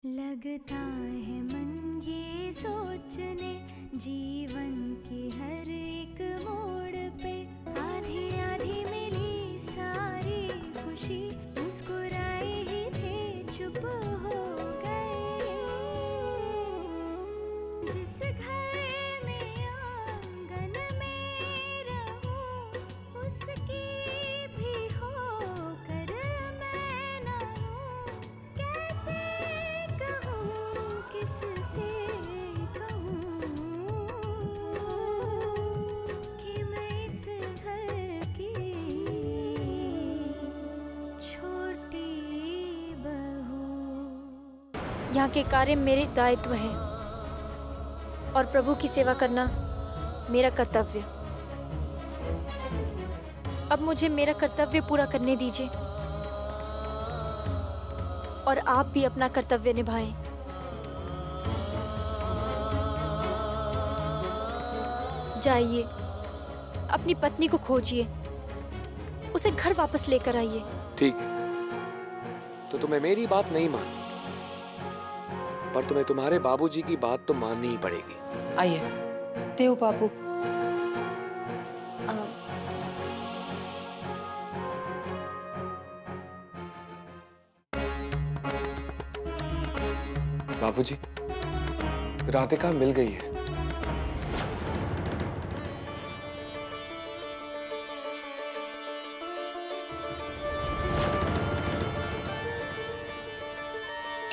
लगता है मन ये सोचने जीवन की हर एक मोड़ पे आधी आधी मिली सारी खुशी मुस्कुराए ही थे चुप हो गए। जिस घर में आंगन में रहूं उसकी भी होकर मैं ना हूं। कैसे कहूं किससे कहूं कि मैं इस घर की छोटी बहू। यहाँ के कार्य मेरे दायित्व है और प्रभु की सेवा करना मेरा कर्तव्य। अब मुझे मेरा कर्तव्य पूरा करने दीजिए और आप भी अपना कर्तव्य निभाएं। जाइए, अपनी पत्नी को खोजिए, उसे घर वापस लेकर आइए। ठीक है, तो तुम्हें मेरी बात नहीं माननी, पर तुम्हें तुम्हारे बाबूजी की बात तो माननी ही पड़ेगी। आइए देव बाबू। बाबूजी, राधिका मिल गई है।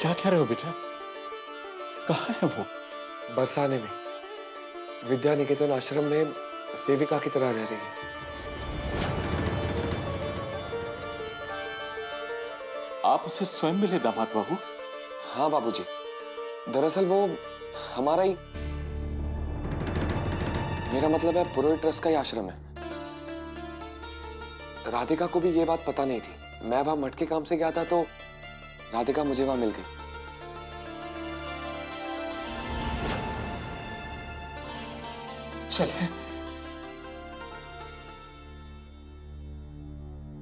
क्या कह रहे हो बेटा? कहाँ है वो? बरसाने में विद्या निकेतन आश्रम में सेविका की तरह रह रही है। आप उसे स्वयं मिले दामाद बाबू? हाँ बाबूजी, दरअसल वो हमारा ही, मेरा मतलब है पुरोहित ट्रस्ट का ही आश्रम है। राधिका को भी ये बात पता नहीं थी। मैं वहां मठ के काम से गया था तो राधिका मुझे वहां मिल गई। चले।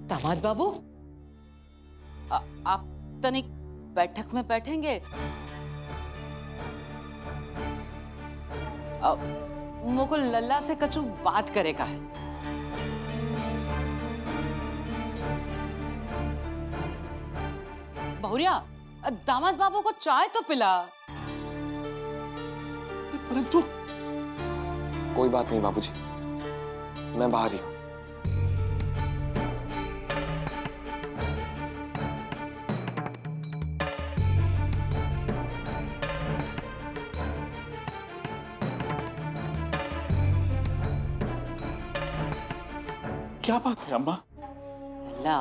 दामाद बाबू, आप तनिक बैठक में बैठेंगे? मुकुल लल्ला से कछु बात करेगा है। बहुरिया, दामाद बाबू को चाय तो पिला। परंतु कोई बात नहीं बाबूजी, मैं बाहर ही हूं। क्या बात है अम्मा? ला,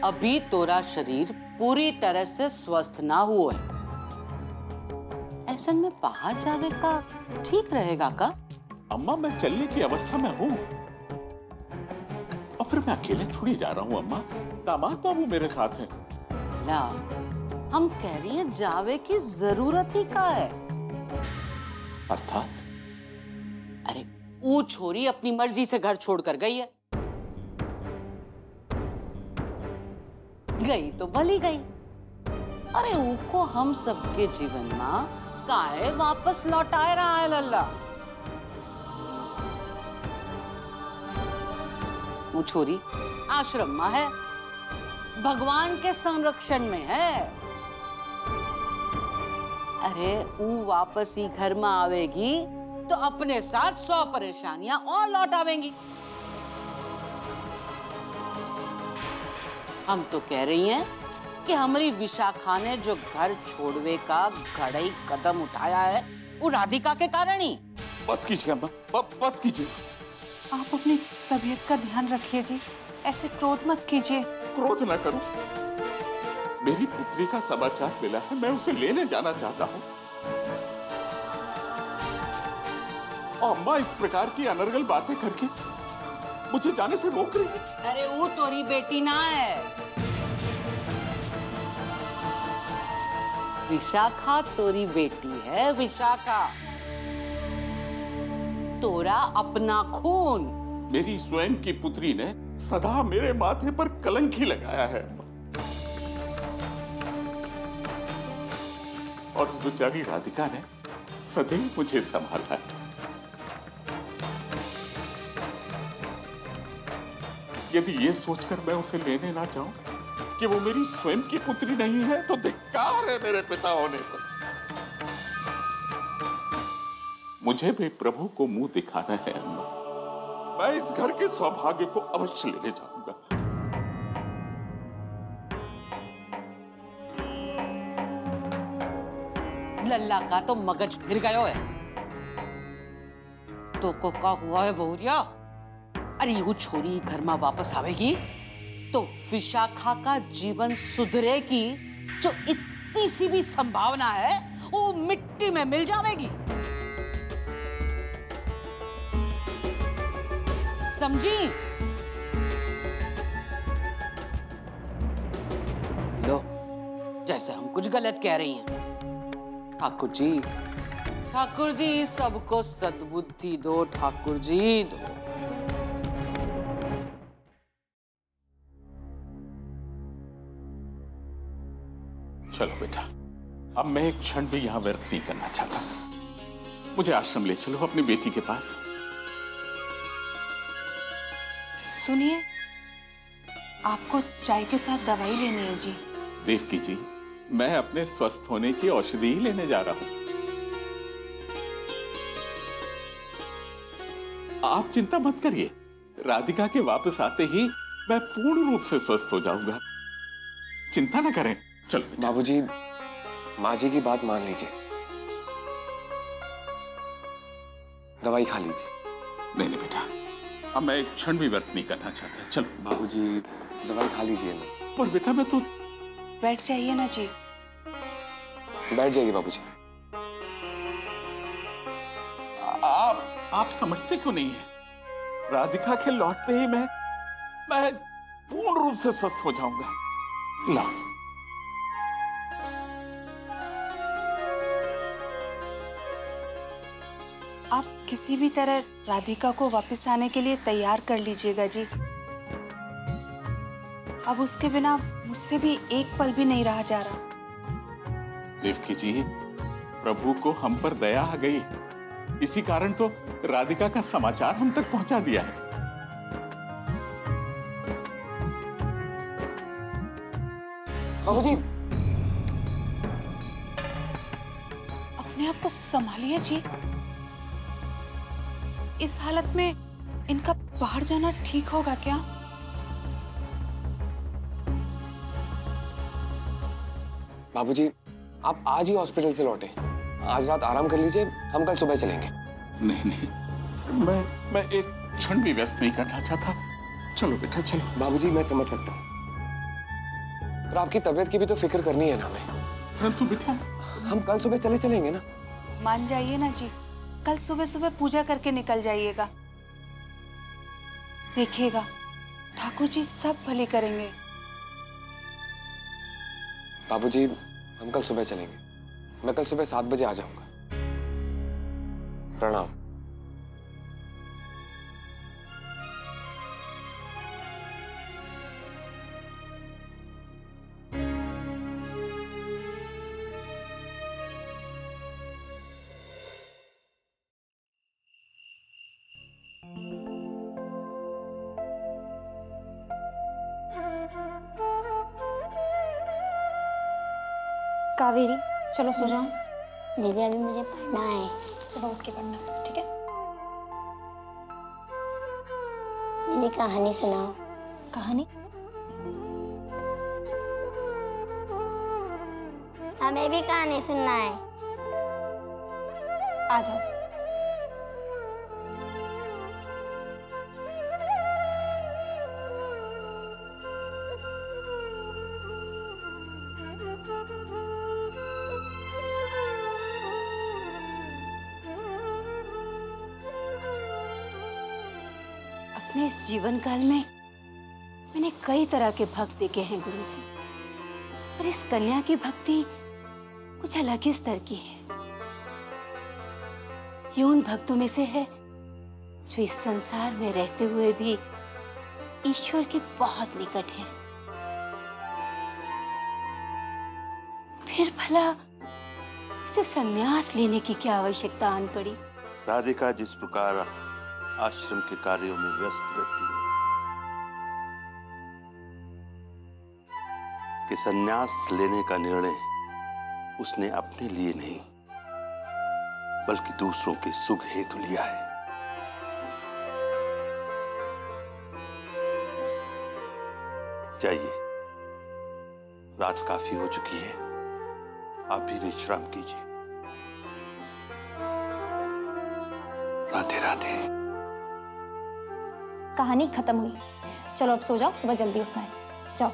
अभी तोरा शरीर पूरी तरह से स्वस्थ ना हुआ है। ऐसे में बाहर जाने का ठीक रहेगा का? अम्मा, मैं चलने की अवस्था में हूँ और फिर मैं अकेले थोड़ी जा रहा हूँ अम्मा। दामाद बाबू मेरे साथ हैं। ला, हम कह रही हैं जावे की जरूरत ही का है। अर्थात? अरे वो छोरी अपनी मर्जी से घर छोड़कर गई है। गई तो भली गई। अरे उनको हम सबके जीवन में काहे वापस लौटाए रहा है लल्ला। वो छोरी आश्रम में है, भगवान के संरक्षण में है। अरे वो वापस ही घर में आवेगी तो अपने साथ 100 परेशानियां और लौट आवेंगी। हम तो कह रही हैं कि हमारी विशाखा ने जो घर छोड़वे का घड़ई कदम उठाया है वो राधिका के कारण ही। बस कीजिए अम्मा, बस कीजिए। आप अपनी तबीयत का ध्यान रखिए जी, ऐसे क्रोध मत कीजिए। क्रोध न करो। मेरी पुत्री का समाचार मिला है, मैं उसे लेने जाना चाहता हूँ। अम्मा इस प्रकार की अनर्गल बातें करके मुझे जाने से रोक रही है। अरे वो तोरी बेटी ना है, विशाखा तोरी बेटी है। विशाखा तोरा अपना खून। मेरी स्वयं की पुत्री ने सदा मेरे माथे पर कलंक ही लगाया है। और उस बेचारी राधिका ने सदैव मुझे संभाला है। यदि ये सोचकर मैं उसे लेने ना जाऊं कि वो मेरी स्वयं की पुत्री नहीं है, तो धिक्कार है मेरे पिता होने पर। मुझे भी प्रभु को मुंह दिखाना है अम्मा। मैं इस घर के सौभाग्य को अवश्य लेने जाऊंगा। लल्ला का तो मगज फिर गयो है। तो को का हुआ है बहुरिया? अरे यू छोरी घर में वापस आवेगी तो विशाखा का जीवन सुधरेगी, जो इतनी सी भी संभावना है वो मिट्टी में मिल जाएगी। समझी? लो, जैसे हम कुछ गलत कह रही हैं। ठाकुर जी सबको सद्बुद्धि दो, ठाकुर जी दो। चलो बेटा, अब मैं एक क्षण भी यहां व्यर्थ नहीं करना चाहता। मुझे आश्रम ले चलो, अपनी बेटी के पास। सुनिए, आपको चाय के साथ दवाई लेनी है जी। देवकी जी, मैं अपने स्वस्थ होने की औषधि ही लेने जा रहा हूं। आप चिंता मत करिए, राधिका के वापस आते ही मैं पूर्ण रूप से स्वस्थ हो जाऊंगा। चिंता न करें। चलो बाबूजी, माँ जी की बात मान लीजिए, दवाई खा लीजिए। नहीं नहीं बेटा, अब मैं एक क्षण भी व्यर्थ नहीं करना चाहता। चलो बाबूजी, दवाई खा लीजिए ना। पर बेटा मैं तो। बैठ जाइए ना जी। बैठ जाइए बाबूजी। आप समझते क्यों नहीं है? राधिका के लौटते ही मैं पूर्ण रूप से स्वस्थ हो जाऊंगा। लाओ। आप किसी भी तरह राधिका को वापस आने के लिए तैयार कर लीजिएगा जी। अब उसके बिना मुझसे भी एक पल भी नहीं रहा जा रहा। देवकी जी, प्रभु को हम पर दया आ गई, इसी कारण तो राधिका का समाचार हम तक पहुंचा दिया है। बाबूजी, अपने आप को संभालिए जी। इस हालत में इनका बाहर जाना ठीक होगा क्या? बाबूजी, आप आज ही हॉस्पिटल से लौटे, आज रात आराम कर लीजिए, हम कल सुबह चलेंगे। नहीं, मैं एक क्षण भी व्यस्त नहीं करना चाहता। चलो बेटा चलो। बाबूजी, मैं समझ सकता हूँ, पर आपकी तबीयत की भी तो फिक्र करनी है ना हमें। परंतु बेटा, हम कल सुबह चलेंगे ना। मान जाइए ना जी, कल सुबह सुबह पूजा करके निकल जाइएगा। देखिएगा, ठाकुर जी सब भली करेंगे। बाबूजी, हम कल सुबह चलेंगे, मैं कल सुबह 7 बजे आ जाऊंगा। प्रणाम। कावेरी, चलो सो जाओ। दीदी अभी मुझे पढ़ना है। सुबह उठ के पढ़ना, ठीक है? दीदी कहानी सुनाओ। कहानी? हमें भी कहानी सुनना है। आ जाओ। अपने इस जीवन काल में मैंने कई तरह के भक्त देखे हैं गुरुजी, पर इस कन्या की भक्ति कुछ अलग ही स्तर की है। ये उन भक्तों में से है जो इस संसार में रहते हुए भी ईश्वर के बहुत निकट है। फिर भला इसे संन्यास लेने की क्या आवश्यकता आन पड़ी? राधिका जिस प्रकार आश्रम के कार्यों में व्यस्त रहती है कि संन्यास लेने का निर्णय उसने अपने लिए नहीं बल्कि दूसरों के सुख हेतु लिया है। जाइए, रात काफी हो चुकी है, आप भी विश्राम कीजिए। राधे राधे। कहानी खत्म हुई। चलो अब सो जाओ, सुबह जल्दी उठना है। जाओ।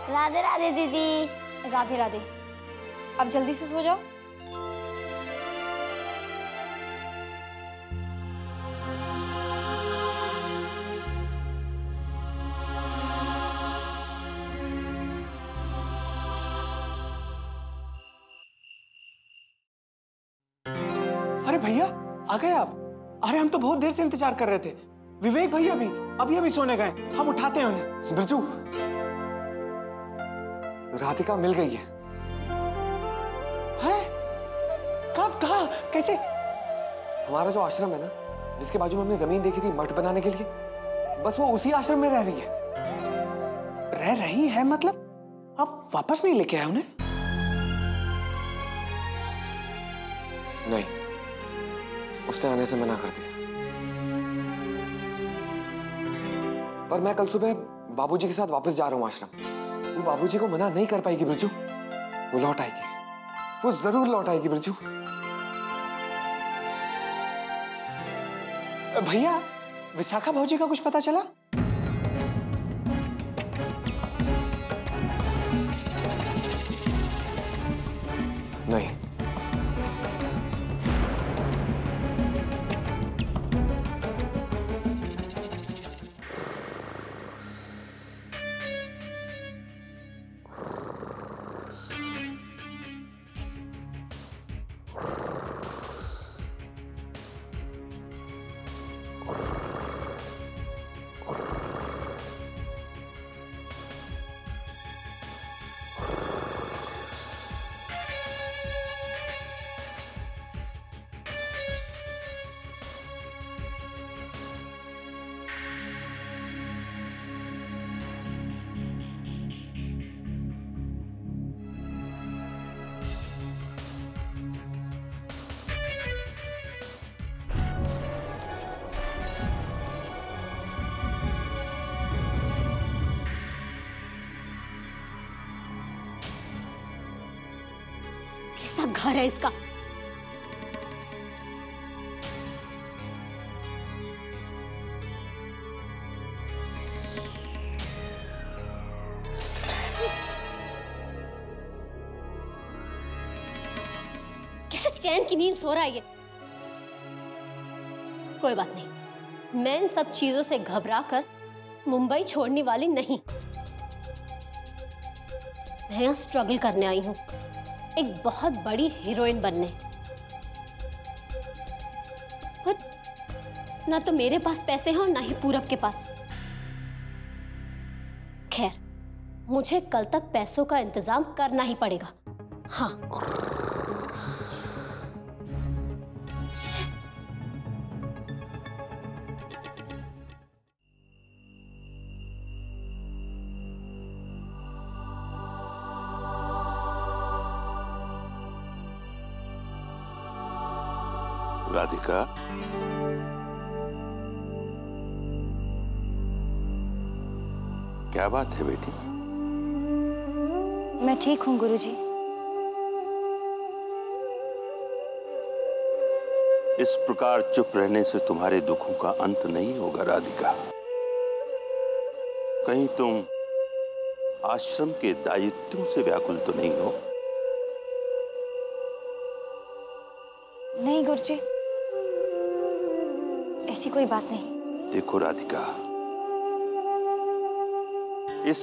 राधे राधे दीदी। राधे राधे। अब जल्दी से सो जाओ। अरे भैया, आ गए आप? अरे हम तो बहुत देर से इंतजार कर रहे थे। विवेक भैया भी अभी सोने गए, हम उठाते हैं उन्हें। बिरजू, राधिका मिल गई है। हैं? कब, कहाँ, कैसे? हमारा जो आश्रम है ना, जिसके बाजू में हमने जमीन देखी थी मठ बनाने के लिए, बस वो उसी आश्रम में रह रही है। रह रही है मतलब? आप वापस नहीं लेके आए उन्हें? नहीं, उसने आने से मना कर दिया। पर मैं कल सुबह बाबूजी के साथ वापस जा रहा हूं आश्रम। वो बाबूजी को मना नहीं कर पाएगी बिरजू। वो लौट आएगी, वो जरूर लौट आएगी बिरजू। भैया, विशाखा भाऊजी का कुछ पता चला? नहीं। कैसा घर है इसका? कैसे चैन की नींद सो रहा है ये? कोई बात नहीं, मैं इन सब चीजों से घबरा कर मुंबई छोड़ने वाली नहीं। मैं यहाँ स्ट्रगल करने आई हूँ, एक बहुत बड़ी हीरोइन बनने। पर ना तो मेरे पास पैसे हैं और ना ही पूरब के पास। खैर, मुझे कल तक पैसों का इंतजाम करना ही पड़ेगा। हाँ, राधिका, क्या बात है बेटी? मैं ठीक हूँ गुरुजी। इस प्रकार चुप रहने से तुम्हारे दुखों का अंत नहीं होगा राधिका। कहीं तुम आश्रम के दायित्वों से व्याकुल तो नहीं हो? नहीं गुरुजी, ऐसी कोई बात नहीं। देखो राधिका, इस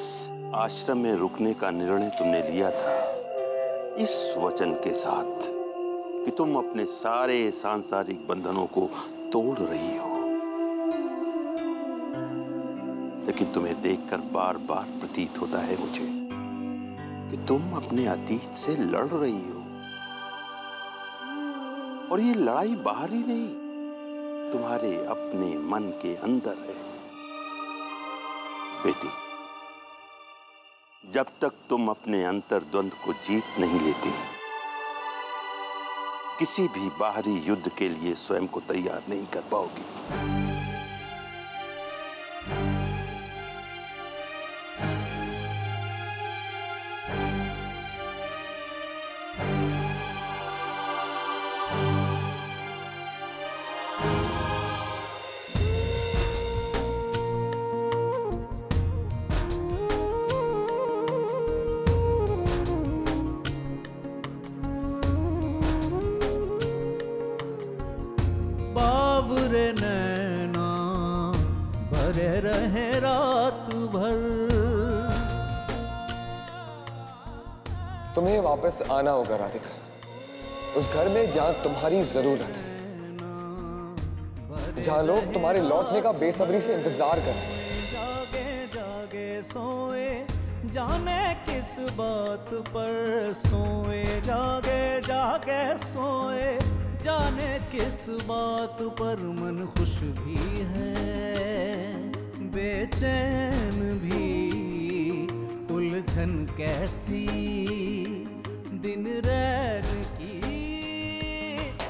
आश्रम में रुकने का निर्णय तुमने लिया था इस वचन के साथ कि तुम अपने सारे सांसारिक बंधनों को तोड़ रही हो। लेकिन तुम्हें देखकर बार बार प्रतीत होता है मुझे कि तुम अपने अतीत से लड़ रही हो। और ये लड़ाई बाहर ही नहीं, तुम्हारे अपने मन के अंदर है। बेटी, जब तक तुम अपने अंतर्द्वंद को जीत नहीं लेती, किसी भी बाहरी युद्ध के लिए स्वयं को तैयार नहीं कर पाओगी। बावरे नैना भरे रहे रात भर। तुम्हें वापस आना होगा राधिका, उस घर में जहां तुम्हारी जरूरत है, जहां लोग तुम्हारे लौटने का बेसब्री से इंतजार कर रहे हैं। जागे जागे सोए जाने किस बात पर सोए, जागे जागे सोए जाने किस बात पर। मन खुश भी है बेचैन भी, उलझन कैसी दिन रैन की।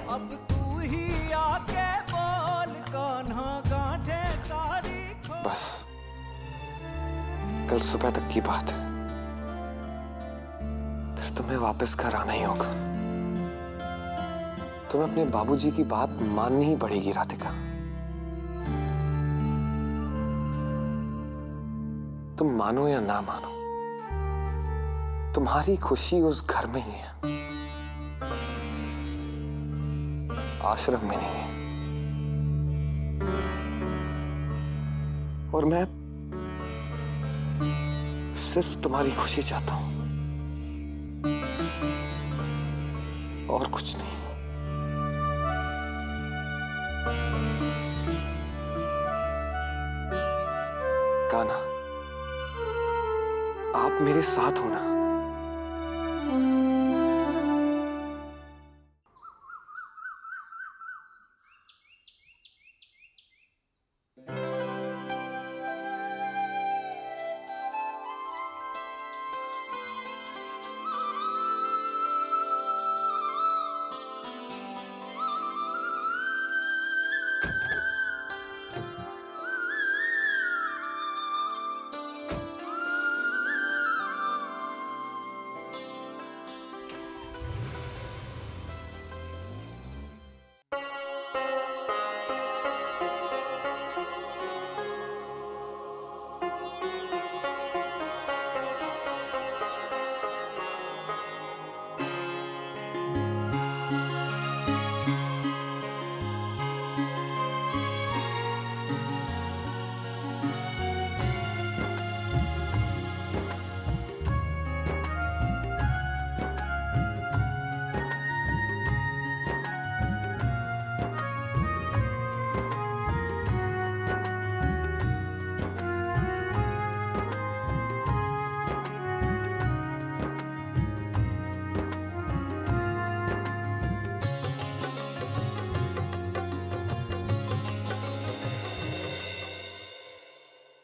अब तू ही आके बोल कान्हा गांठे सारी खो। बस कल सुबह तक की बात है, फिर तुम्हें वापस घर आना ही होगा। तुम्हें अपने बाबूजी की बात माननी ही पड़ेगी राधिका। तुम मानो या ना मानो, तुम्हारी खुशी उस घर में ही है, आश्रम में नहीं है। और मैं सिर्फ तुम्हारी खुशी चाहता हूं, और कुछ नहीं। कान्हा, आप मेरे साथ हो ना?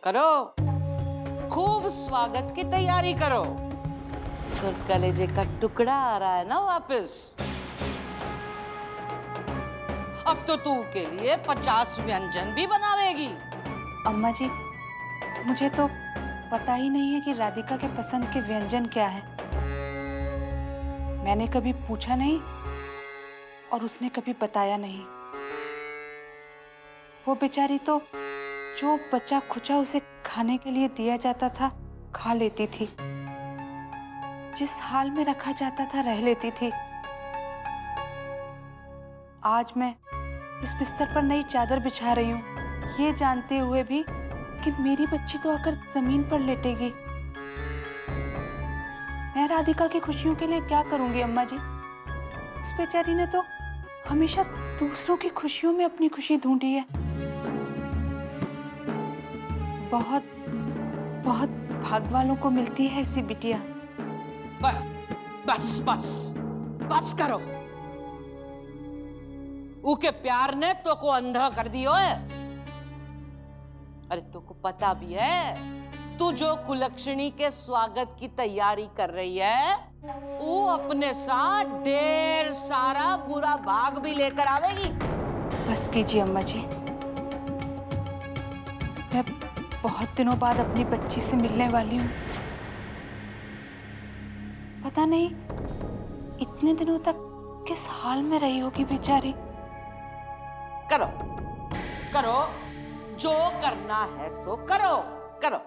करो, खूब स्वागत की तैयारी करो। तो कलेजे का टुकड़ा आ रहा है ना वापस। अब तो तू के लिए 50 व्यंजन भी बनावेगी। अम्मा जी, मुझे तो पता ही नहीं है कि राधिका के पसंद के व्यंजन क्या है। मैंने कभी पूछा नहीं और उसने कभी बताया नहीं। वो बेचारी तो जो बचा खुचा उसे खाने के लिए दिया जाता था खा लेती थी, जिस हाल में रखा जाता था रह लेती थी। आज मैं इस बिस्तर पर नई चादर बिछा रही हूँ, ये जानते हुए भी कि मेरी बच्ची तो आकर जमीन पर लेटेगी। मैं राधिका की खुशियों के लिए क्या करूंगी अम्मा जी? उस बेचारी ने तो हमेशा दूसरों की खुशियों में अपनी खुशी ढूंढी है। बहुत बहुत भाग वालों को मिलती है ऐसी बिटिया। बस बस बस बस करो। ऊके प्यार ने तो को अंधा कर दियो है। अरे तो को पता भी है तू जो कुलक्षणी के स्वागत की तैयारी कर रही है वो अपने साथ ढेर सारा बुरा भाग भी लेकर आवेगी। बस कीजिए अम्मा जी, मैं बहुत दिनों बाद अपनी बच्ची से मिलने वाली हूँ। पता नहीं इतने दिनों तक किस हाल में रही होगी बेचारी। करो करो जो करना है सो करो करो।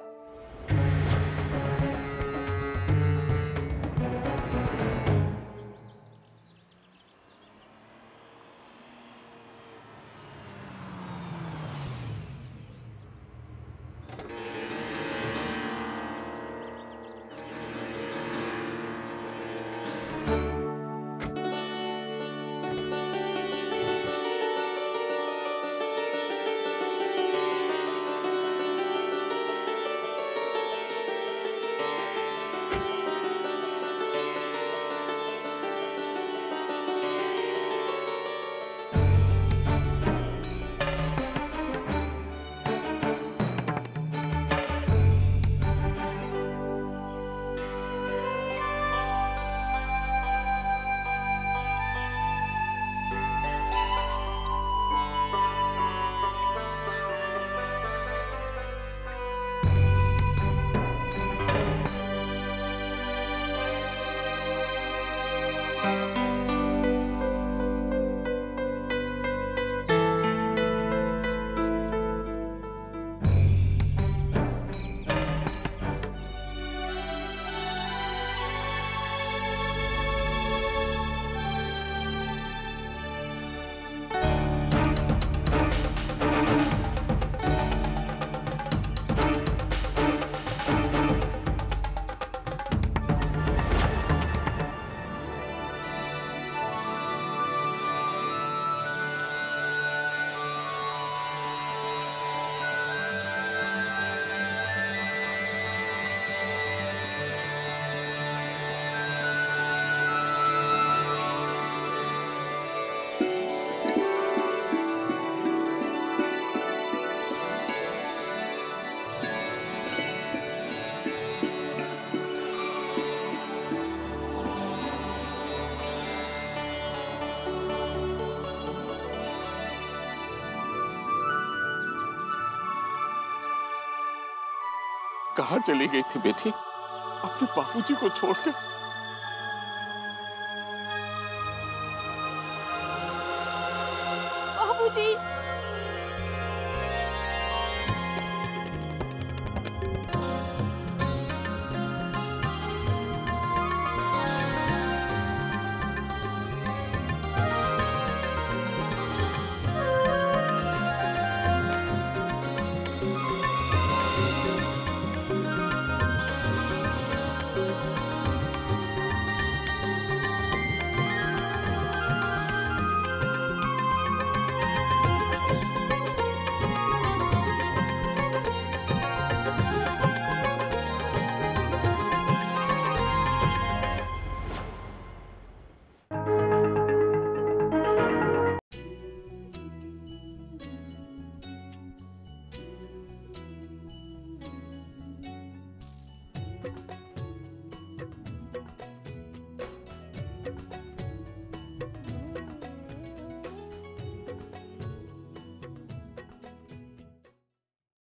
कहाँ चली गई थी बेटी अपने बाबूजी को छोड़कर? बाबूजी।